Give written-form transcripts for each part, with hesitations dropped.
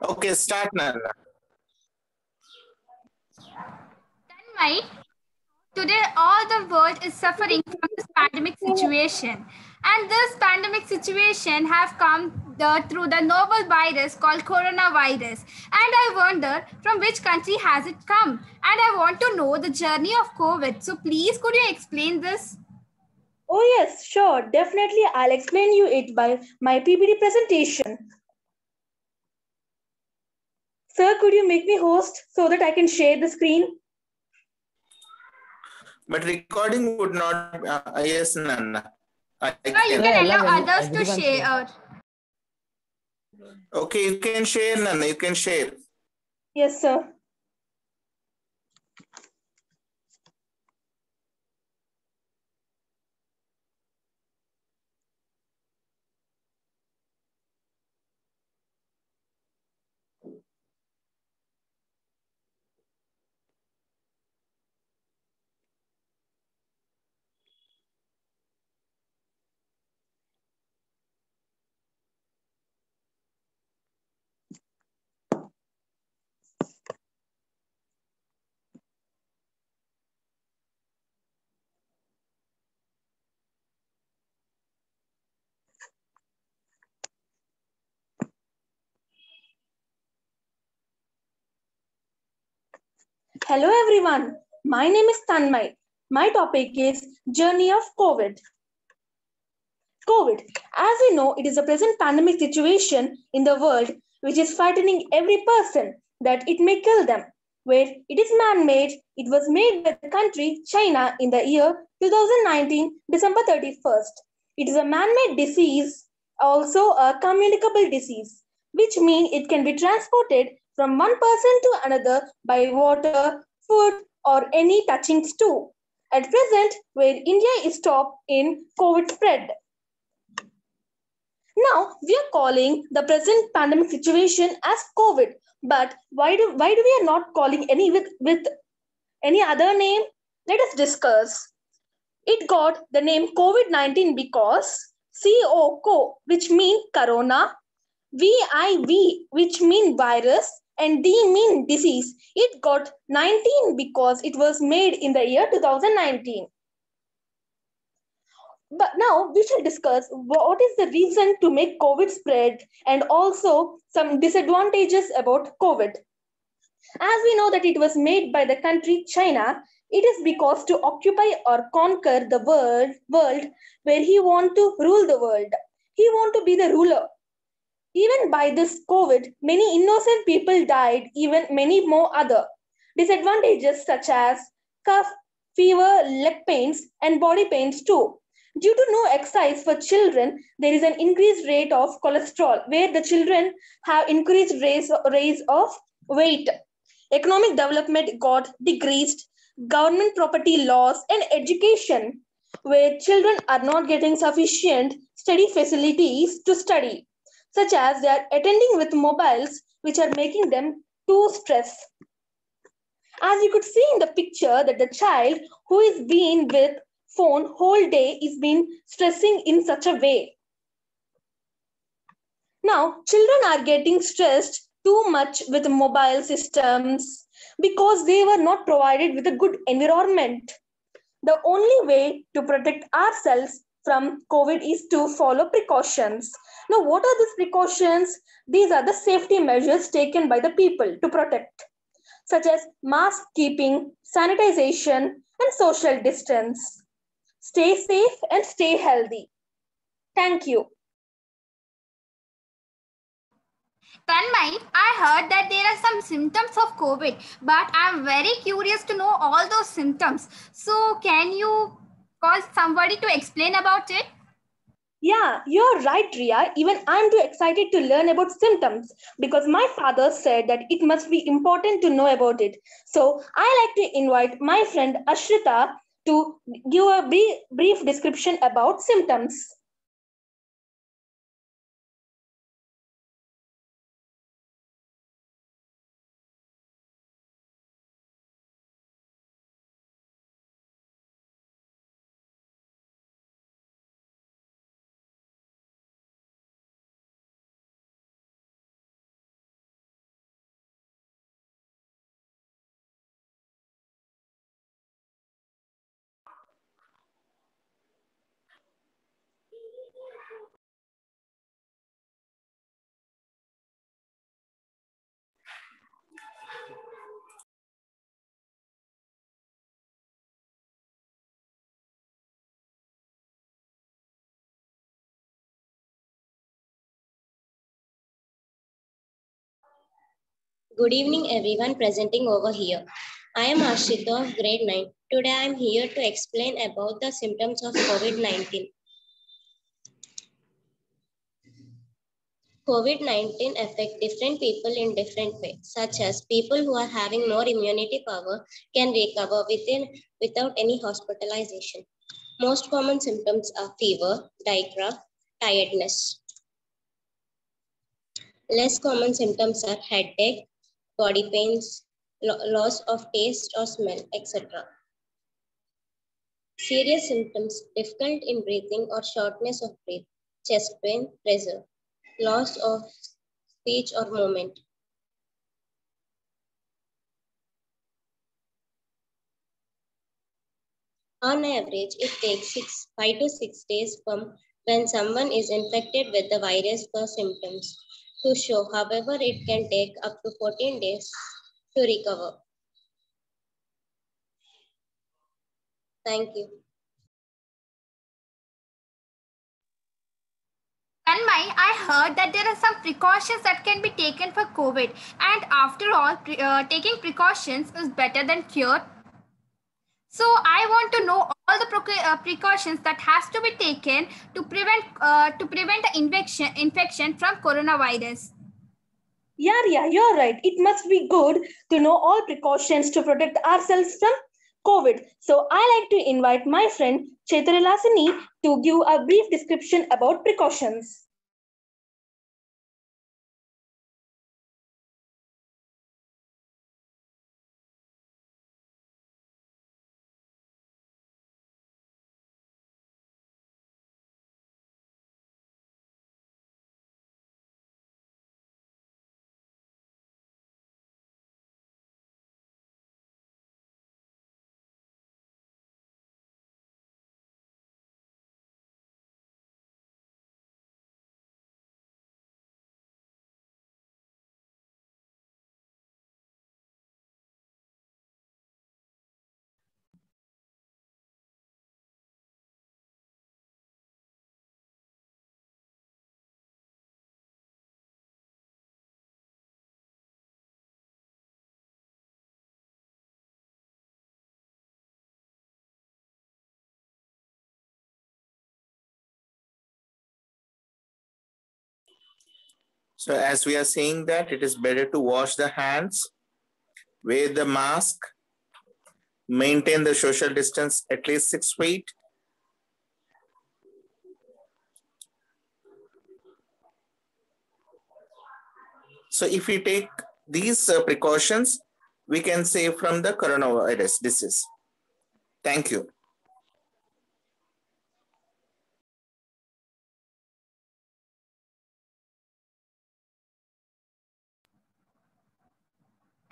Okay, start Nana. Tanmay, today all the world is suffering from this pandemic situation, and this pandemic situation have come through the novel virus called coronavirus. And I wonder from which country has it come, and I want to know the journey of COVID. So please, could you explain this? Oh yes, sure. Definitely I'll explain you it by my PPT presentation. Sir, could you make me host so that I can share the screen? But recording would not. Yes, Nana. I Sir, you can. can allow others to share. Okay, you can share, Nana. You can share. Yes, sir. Hello everyone. My name is Tanmay. My topic is Journey of COVID. COVID. As we know, it is a present pandemic situation in the world which is frightening every person that it may kill them. Where it is man-made, it was made by the country China in the year 2019, December 31st. It is a man-made disease, also a communicable disease, which means it can be transported from one person to another by water, food, or any touchings too. At present, where India is top in COVID spread. Now we are calling the present pandemic situation as COVID. But why do we are not calling any with any other name? Let us discuss. It got the name COVID-19 because CO which mean corona, VIV which mean virus, and D mean disease. It got 19 because it was made in the year 2019. But now we shall discuss what is the reason to make COVID spread and also some disadvantages about COVID. As we know that it was made by the country China, it is because to occupy or conquer the world where he want to rule the world. He want to be the ruler. Even by this COVID, many innocent people died, even many more other disadvantages such as cough, fever, leg pains, and body pains too. Due to no exercise for children, there is an increased rate of cholesterol, where the children have increased raise of weight. Economic development got decreased, government property laws, and education, where children are not getting sufficient study facilities to study, such as they are attending with mobiles, which are making them too stressed. As you could see in the picture that the child who is being with phone whole day is been stressing in such a way. Now children are getting stressed too much with mobile systems because they were not provided with a good environment. The only way to protect ourselves from COVID is to follow precautions. Now, what are these precautions? These are the safety measures taken by the people to protect, such as mask keeping, sanitization, and social distance. Stay safe and stay healthy. Thank you. Tanmay, I heard that there are some symptoms of COVID, but I'm very curious to know all those symptoms. So, can you call somebody to explain about it? Yeah, you're right, Ria. Even I'm too excited to learn about symptoms because my father said that it must be important to know about it. So I like to invite my friend Ashrita to give a brief description about symptoms. Good evening, everyone presenting over here. I am Ashita of grade 9. Today I am here to explain about the symptoms of COVID-19. COVID-19 affect different people in different ways, such as people who are having more immunity power can recover without any hospitalization. Most common symptoms are fever, diarrhea, tiredness. Less common symptoms are headache, body pains, loss of taste or smell, etc. Serious symptoms, difficult in breathing or shortness of breath, chest pain, pressure, loss of speech or movement. On average, it takes 5 to 6 days from when someone is infected with the virus for symptoms to show. However, it can take up to 14 days to recover. Thank you. Tanmay, I heard that there are some precautions that can be taken for COVID, and after all, taking precautions is better than cure. So I want to know all the precautions that has to be taken to prevent the infection from coronavirus. Yeah, you're right. It must be good to know all precautions to protect ourselves from COVID. So I like to invite my friend Chetrilasini to give a brief description about precautions. So as we are saying that it is better to wash the hands, wear the mask, maintain the social distance at least 6 feet. So if we take these precautions, we can save from the coronavirus disease. Thank you.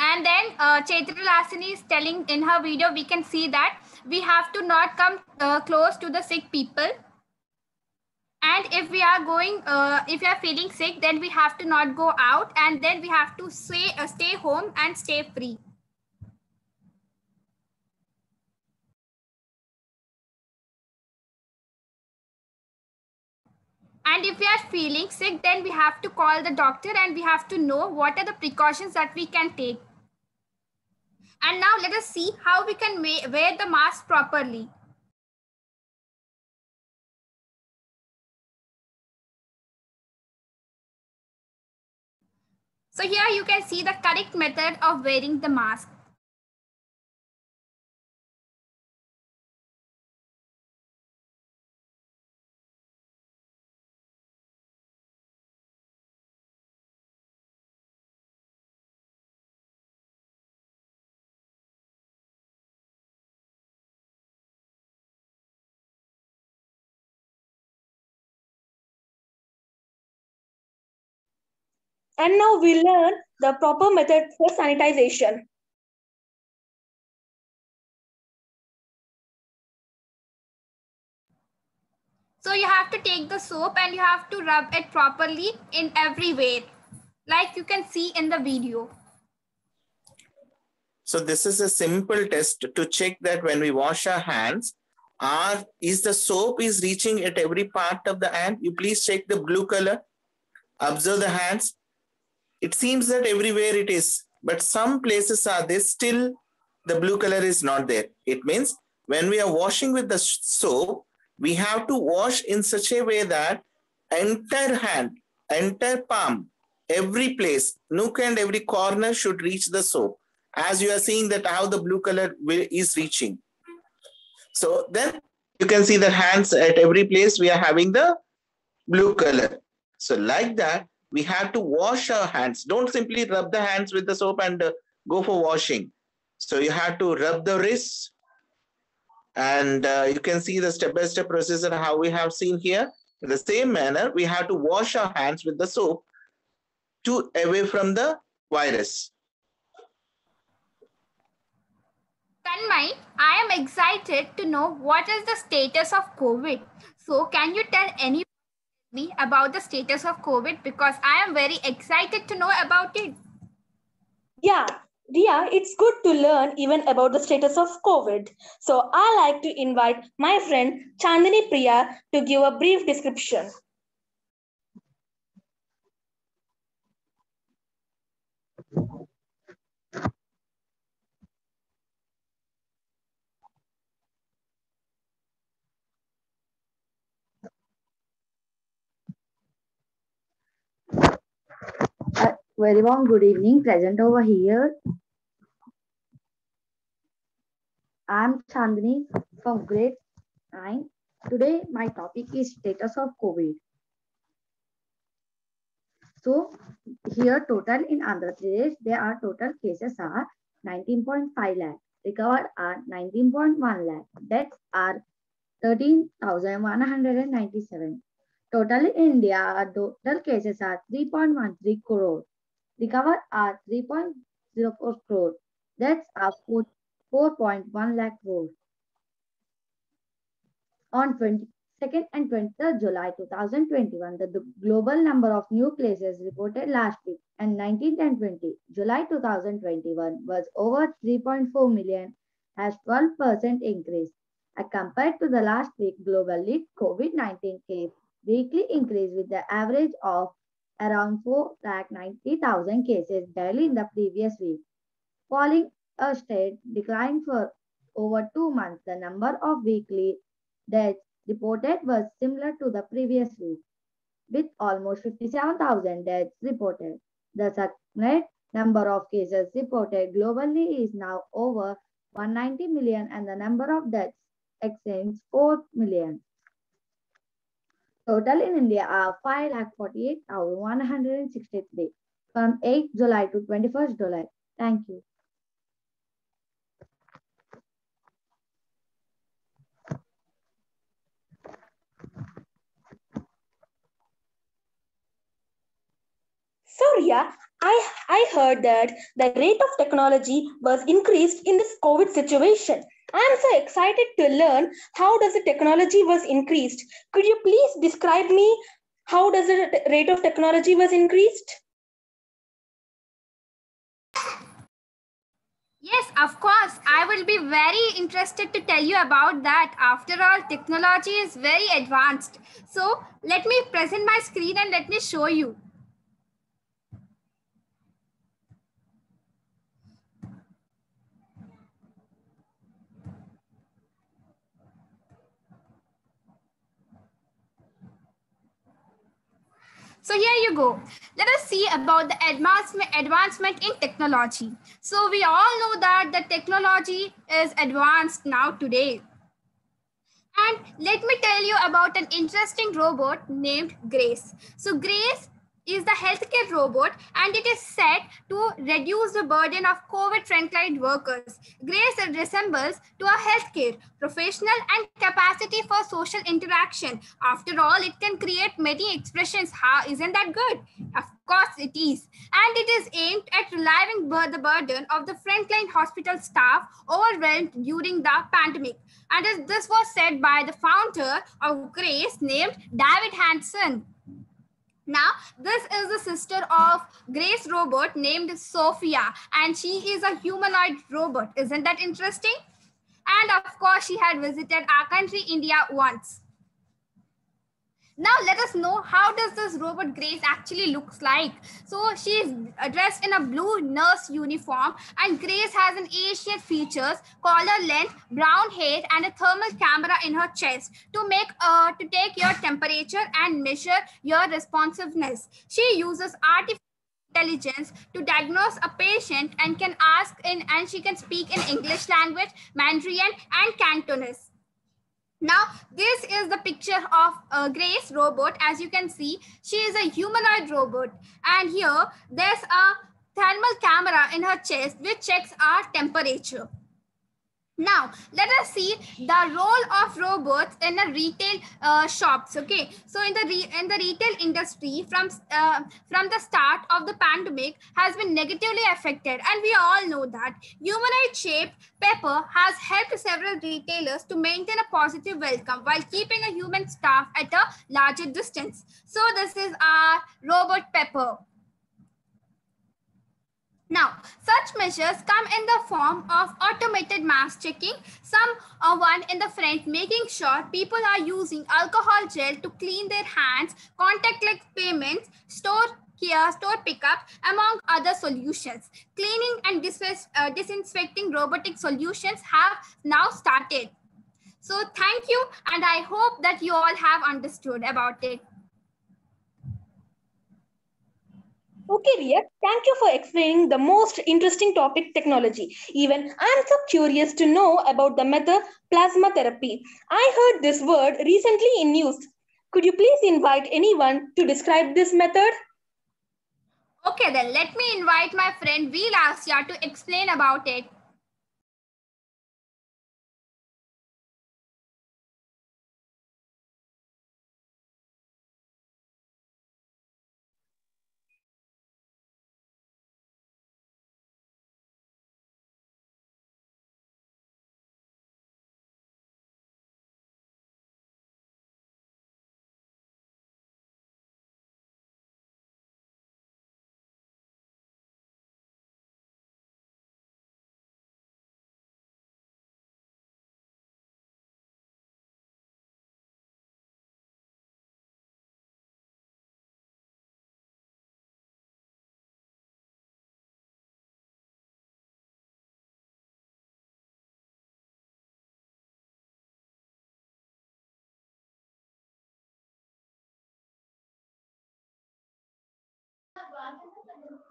And then Chetrilasini is telling in her video, we can see that we have to not come close to the sick people. And if we are going, if you are feeling sick, then we have to not go out, and then we have to stay home and stay free. And if we are feeling sick, then we have to call the doctor and we have to know what are the precautions that we can take. And now let us see how we can wear the mask properly. So here you can see the correct method of wearing the mask. And now we learn the proper method for sanitization. So you have to take the soap and you have to rub it properly in every way, like you can see in the video. So this is a simple test to check that when we wash our hands, is the soap is reaching at every part of the hand. You please check the blue color. Observe the hands. It seems that everywhere it is but some places are there still the blue color is not there. It means when we are washing with the soap, we have to wash in such a way that entire hand, entire palm, every place, nook and every corner should reach the soap. As you are seeing that how the blue color is reaching. So then you can see the hands at every place we are having the blue color. So like that, we have to wash our hands. Don't simply rub the hands with the soap and go for washing. So you have to rub the wrists, and you can see the step-by-step procedure how we have seen here. In the same manner, we have to wash our hands with the soap to away from the virus. Tanmay, I am excited to know what is the status of COVID. So can you tell me about the status of COVID, because I am very excited to know about it. Yeah, Ria, it's good to learn even about the status of COVID. So I like to invite my friend Chandini Priya to give a brief description. Very warm good evening, present over here. I'm Chandni from grade 9. Today my topic is status of COVID. So here total in Andhra Pradesh, there are total cases are 19.5 lakh, recovered are 19.1 lakh, deaths are 13,197. Total in India, total cases are 3.13 crore, recovered are 3.04 crore, deaths are 4.1 lakh crore. On 22nd and 23rd July 2021, the global number of new cases reported last week and 19th and 20 July 2021 was over 3.4 million, has 12% increase. As compared to the last week, globally, COVID-19 case weekly increase with the average of around 490,000 cases daily in the previous week. Following a steady decline for over 2 months, the number of weekly deaths reported was similar to the previous week, with almost 57,000 deaths reported. The net number of cases reported globally is now over 190 million and the number of deaths exceeds 4 million. Total in India are 5,48,163 from 8 July to 21st July. Thank you. So, Ria, I heard that the rate of technology was increased in this COVID situation. I am so excited to learn how does the technology was increased. Could you please describe me how does the rate of technology was increased? Yes, of course. I will be very interested to tell you about that. After all, technology is very advanced. So let me present my screen and let me show you. So here you go. Let us see about the advancement in technology. So we all know that the technology is advanced now today. And let me tell you about an interesting robot named Grace. So Grace is the healthcare robot and it is set to reduce the burden of COVID frontline workers. Grace resembles to a healthcare professional and capacity for social interaction. After all, it can create many expressions. How isn't that good? Of course it is. And it is aimed at relieving the burden of the frontline hospital staff overwhelmed during the pandemic. And this was said by the founder of Grace named David Hanson. Now, this is the sister of Grace robot named Sophia, and she is a humanoid robot. Isn't that interesting? And of course, she had visited our country, India, once. Now let us know how does this robot Grace actually looks like. So she is dressed in a blue nurse uniform, and Grace has an Asian features, collar length, brown hair, and a thermal camera in her chest to take your temperature and measure your responsiveness. She uses artificial intelligence to diagnose a patient and she can speak in English language, Mandarin, and Cantonese. Now, this is the picture of Grace robot. As you can see, she is a humanoid robot. And here, there's a thermal camera in her chest which checks our temperature. Now, let us see the role of robots in the retail shops. Okay, so in the retail industry, from the start of the pandemic, has been negatively affected, and we all know that humanoid-shaped Pepper has helped several retailers to maintain a positive welcome while keeping a human staff at a larger distance. So this is our robot Pepper. Now, such measures come in the form of automated mask checking, one in the front making sure people are using alcohol gel to clean their hands, contactless payments, store pickup, among other solutions. Cleaning and disinfecting robotic solutions have now started. So thank you, and I hope that you all have understood about it. Okay, Riya, thank you for explaining the most interesting topic, technology. Even I'm so curious to know about the method plasma therapy. I heard this word recently in news. Could you please invite anyone to describe this method? Okay, then let me invite my friend Vilasya to explain about it.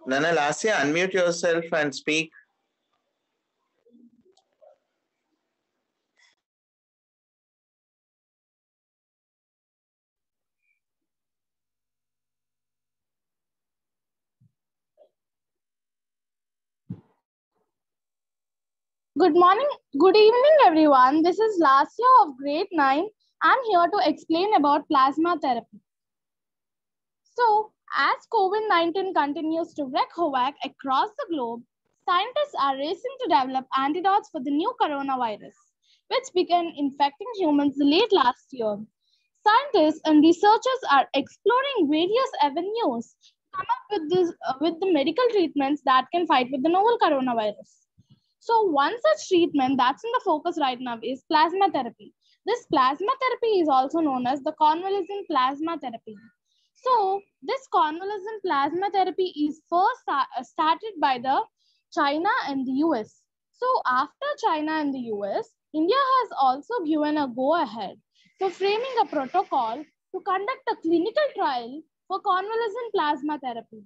Nana Lasya, unmute yourself and speak. Good morning, good evening, everyone. This is Lasya of grade 9. I'm here to explain about plasma therapy. So, as COVID-19 continues to wreak havoc across the globe, scientists are racing to develop antidotes for the new coronavirus, which began infecting humans late last year. Scientists and researchers are exploring various avenues to come up with the medical treatments that can fight with the novel coronavirus. So one such treatment that's in the focus right now is plasma therapy. This plasma therapy is also known as the convalescent plasma therapy. So this convalescent plasma therapy is first started by the China and the US. So after China and the US, India has also given a go-ahead for framing a protocol to conduct a clinical trial for convalescent plasma therapy.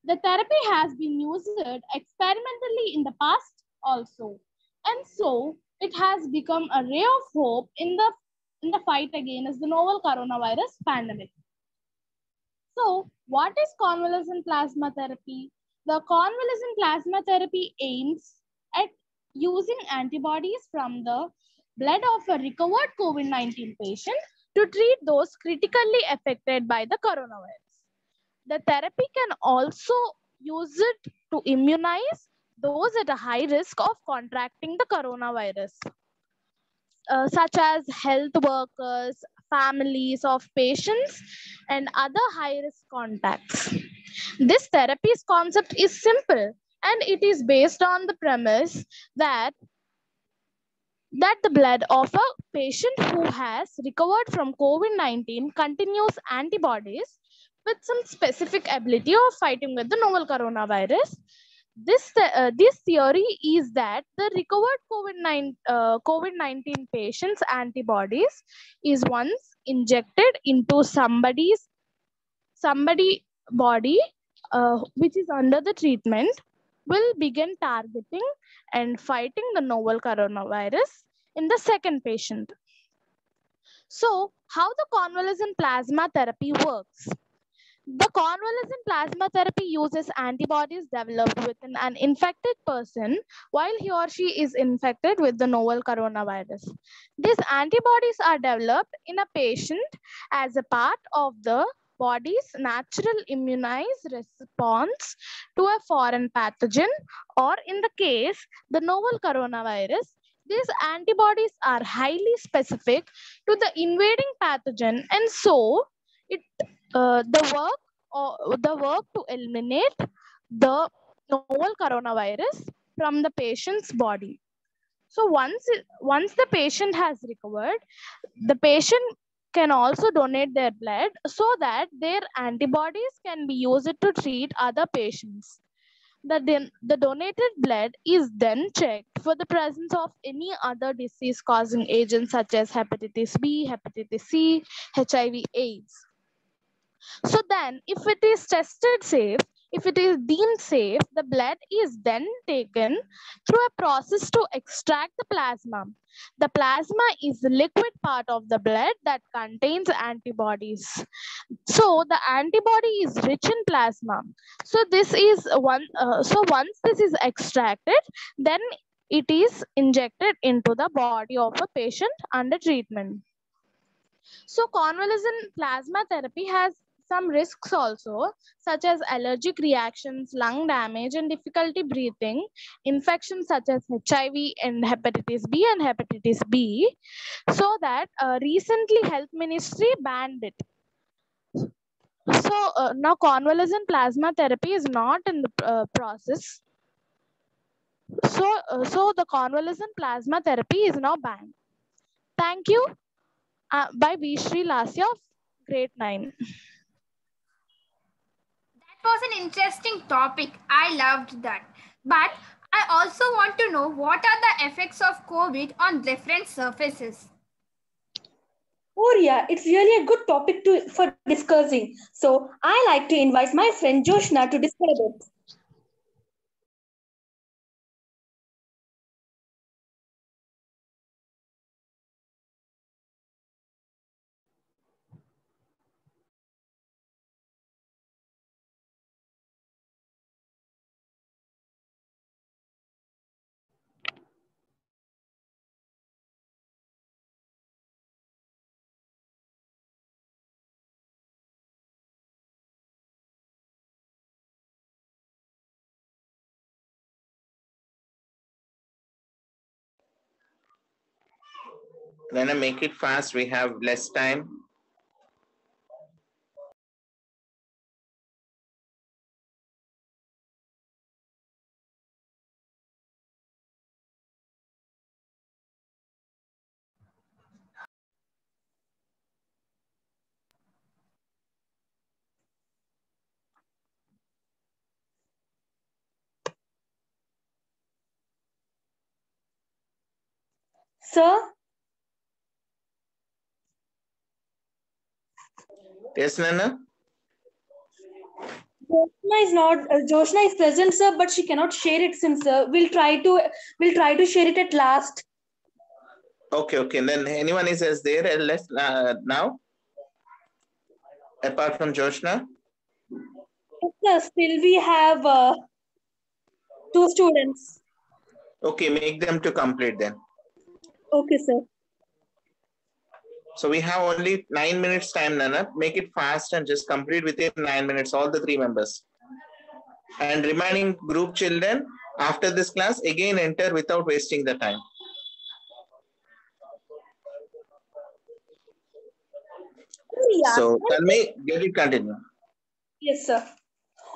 The therapy has been used experimentally in the past also, and so it has become a ray of hope in the fight against the novel coronavirus pandemic. So what is convalescent plasma therapy? The convalescent plasma therapy aims at using antibodies from the blood of a recovered COVID-19 patient to treat those critically affected by the coronavirus. The therapy can also use it to immunize those at a high risk of contracting the coronavirus, such as health workers, families of patients, and other high-risk contacts. This therapy's concept is simple, and it is based on the premise that that the blood of a patient who has recovered from COVID-19 continues antibodies with some specific ability of fighting with the novel coronavirus. This theory is that the recovered COVID-19 patient's antibodies is once injected into somebody body which is under the treatment will begin targeting and fighting the novel coronavirus in the second patient. So, how the convalescent plasma therapy works? The convalescent plasma therapy uses antibodies developed within an infected person while he or she is infected with the novel coronavirus. These antibodies are developed in a patient as a part of the body's natural immunized response to a foreign pathogen, or in the case, the novel coronavirus. These antibodies are highly specific to the invading pathogen, and so the work to eliminate the novel coronavirus from the patient's body. So once the patient has recovered, the patient can also donate their blood so that their antibodies can be used to treat other patients. The donated blood is then checked for the presence of any other disease-causing agents such as hepatitis B, hepatitis C, HIV, AIDS. So then, if it is tested safe, if it is deemed safe, the blood is then taken through a process to extract the plasma. The plasma is the liquid part of the blood that contains antibodies. So the antibody is rich in plasma. So this is one. So once this is extracted, then it is injected into the body of a patient under treatment. So convalescent plasma therapy has some risks also, such as allergic reactions, lung damage, and difficulty breathing, infections such as HIV and hepatitis B and hepatitis B. So that recently Health Ministry banned it. So now convalescent plasma therapy is not in the process. So the convalescent plasma therapy is now banned. Thank you. By Vishri Lasya of grade 9. That was an interesting topic. I loved that. But I also want to know, what are the effects of COVID on different surfaces? Oh yeah, it's really a good topic for discussing. So I like to invite my friend Joshna to describe it. Then I make it fast. We have less time. Sir? Yes, Nana? Joshna is present, sir, but she cannot share it since we'll try to share it at last. Okay. Then anyone is there less now? Apart from Joshna? Yes, sir, still we have 2 students. Okay, make them to complete then. Okay, sir. So we have only 9 minutes time, Nana. Make it fast and just complete within 9 minutes, all the 3 members. And remaining group children, after this class, again enter without wasting the time. Oh, yeah. So tell me, get it continue. Yes, sir.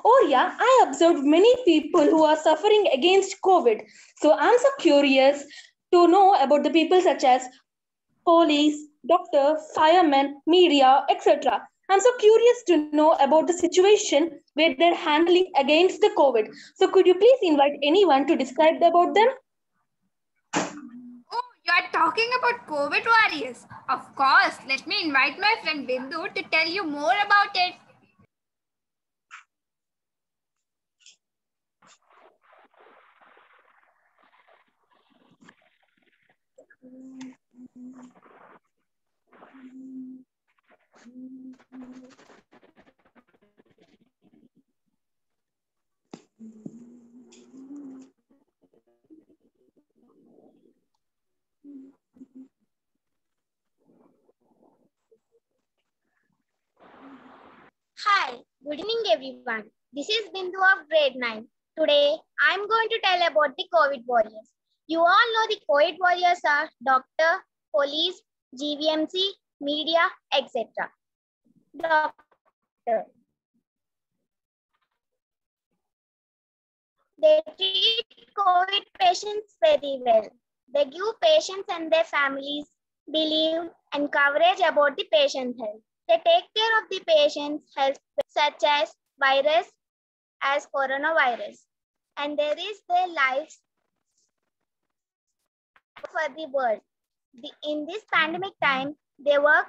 Oh yeah, I observed many people who are suffering against COVID. So I'm so curious, to know about the people such as police, doctor, firemen, media, etc. I'm so curious to know about the situation where they're handling against the COVID. So could you please invite anyone to describe about them? Oh, you are talking about COVID warriors. Of course, let me invite my friend Bindu to tell you more about it. Hi, good evening everyone. This is Bindu of grade 9. Today, I am going to tell about the COVID warriors. You all know the COVID warriors are doctor, police, GVMC, media, etc. Doctor. They treat COVID patients very well. They give patients and their families belief and coverage about the patient health. They take care of the patient's health such as virus as coronavirus. And there is their lives for the world. In this pandemic time, they work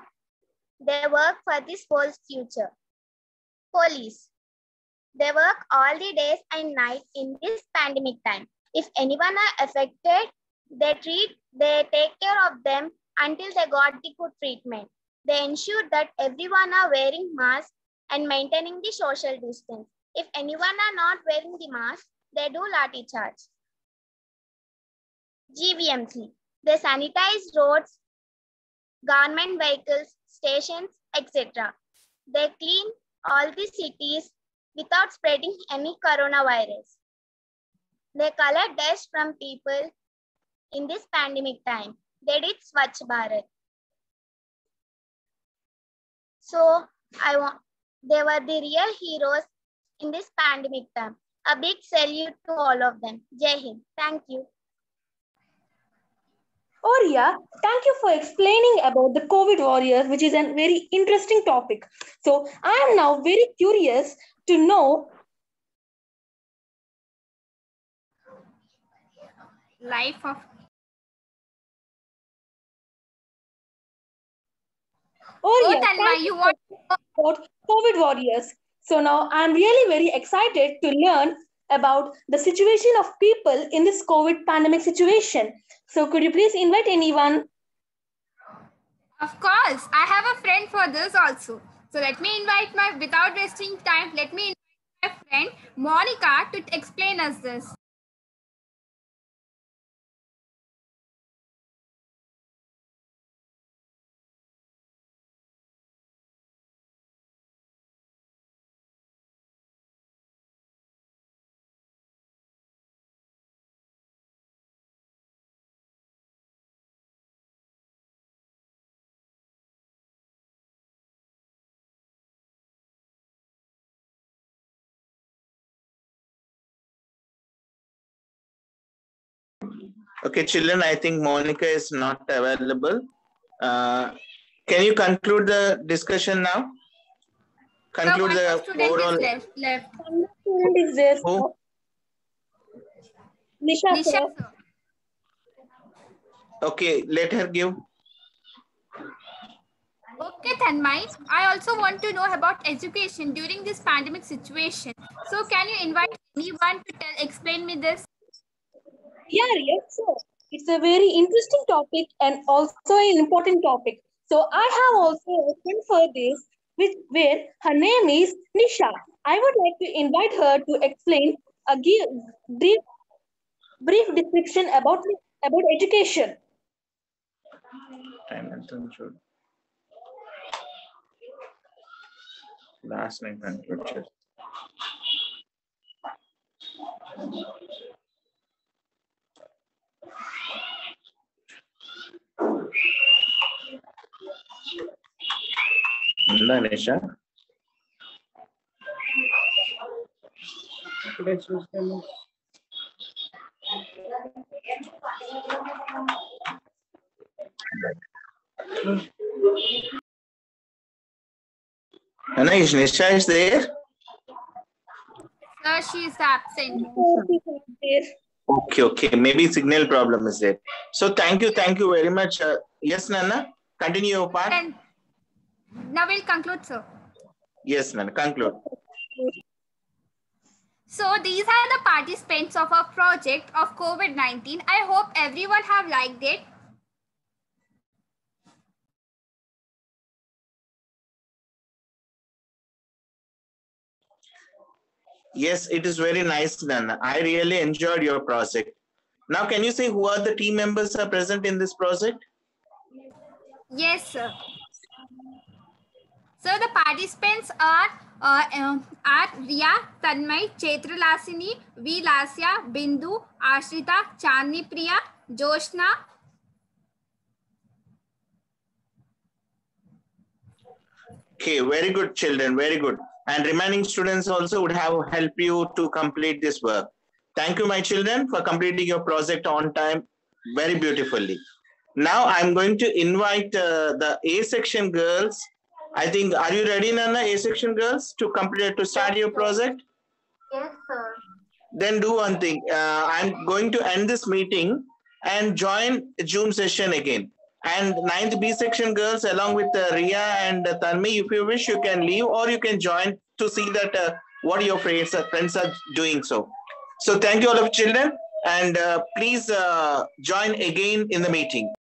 for this world's future. Police. They work all the days and nights in this pandemic time. If anyone are affected, they take care of them until they got the good treatment. They ensure that everyone are wearing masks and maintaining the social distance. If anyone are not wearing the mask, they do lathi charge. GVMC. They sanitize roads, government vehicles, stations, etc. They clean all the cities without spreading any coronavirus. They collect dust from people in this pandemic time. They did Swachh Bharat. So they were the real heroes in this pandemic time. A big salute to all of them. Jai Hind. Thank you. Oriya, thank you for explaining about the COVID warriors, which is a very interesting topic. So I am now very curious to know Life of Oriya, Tanmay, you want about COVID warriors. So now I'm really very excited to learn about the situation of people in this COVID pandemic situation. So could you please invite anyone? Of course, I have a friend for this also. So let me invite without wasting time, let me invite my friend Monica to explain us this. Okay, children, I think Monica is not available. Can you conclude the discussion now? Conclude the overall. Left. One student is there. Who? Nisha, Nisha, sir. sir. Okay, let her give. Okay, Tanmay. I also want to know about education during this pandemic situation. So can you invite anyone to explain me this? Yeah, yes, sir. It's a very interesting topic and also an important topic. So I have also opened for this, where her name is Nisha. I would like to invite her to explain a brief description about education. Time and control. Last name and control. Nisha. Anna, is Nisha is there? Sir, she is absent. Okay. Maybe signal problem is there. So thank you very much. Yes, Nana, continue your part. And now we'll conclude, sir. Yes, Nana, conclude. So these are the participants of our project of COVID-19. I hope everyone have liked it. Yes, it is very nice, Nana. I really enjoyed your project. Now, can you say who are the team members are present in this project? Yes, sir. So the participants are Riya, Tanmay, Chetralasini, V. Lasya, Bindu, Ashrita, Chandni Priya, Joshna. Okay, very good, children, very good. And remaining students also would have helped you to complete this work. Thank you, my children, for completing your project on time very beautifully. Now I'm going to invite the A section girls. I think, are you ready, Nana, A section girls, to start your project? Yes, sir. Then do one thing. I'm going to end this meeting and join Zoom session again. And 9th B section girls, along with Riya and Tanmi, if you wish, you can leave or you can join to see that what your friends are doing so. So thank you all of children, and please join again in the meeting.